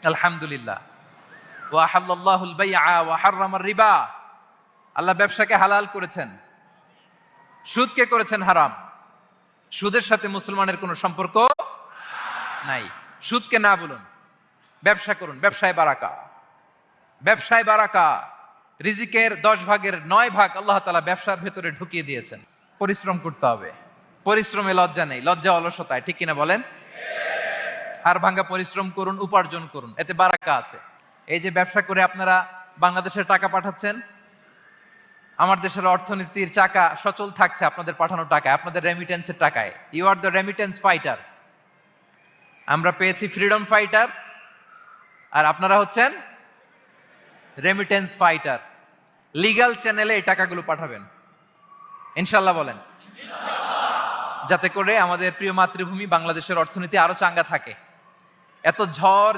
আলহামদুলিল্লাহ। ওয়া হাল্লাল্লাহুল বাইআ ওয়া হাররামার রিবা। আল্লাহ ব্যবসাকে হালাল করেছেন, সুদকে করেছেন হারাম। সুদের সাথে মুসলমানের কোনো সম্পর্ক নাই। সুদকে না বলুন, ব্যবসা করুন। ব্যবসায় বারাকা, ব্যবসায় বারাকা। রিজিকের 10 ভাগের 9 ভাগ আল্লাহ তাআলা ব্যবসার ভেতরে ঢুকিয়ে দিয়েছেন। পরিশ্রম করতে হবে। পরিশ্রমে লজ্জা নেই, লজ্জা অলসতায়, ঠিক কিনা বলেন? হাড় ভাঙ্গা পরিশ্রম করুন, উপার্জন করুন, এতে বারাকা আছে। এই যে ব্যবসা করে আপনারা বাংলাদেশের টাকা পাঠাচ্ছেন, আমার দেশের অর্থনীতির চাকা সচল থাকছে আপনাদের পাঠানো টাকায়, আপনাদের রেমিটেন্সের টাকায়। You are the remittance fighter. আমরা পেয়েছি ফ্রিডম ফাইটার, আর আপনারা হচ্ছেন রেমিটেন্স ফাইটার। লিগ্যাল চ্যানেলে এই টাকাগুলো পাঠাবেন ইনশাল্লাহ, বলেন, যাতে করে আমাদের প্রিয় মাতৃভূমি বাংলাদেশের অর্থনীতি আরো চাঙ্গা থাকে। এত ঝড়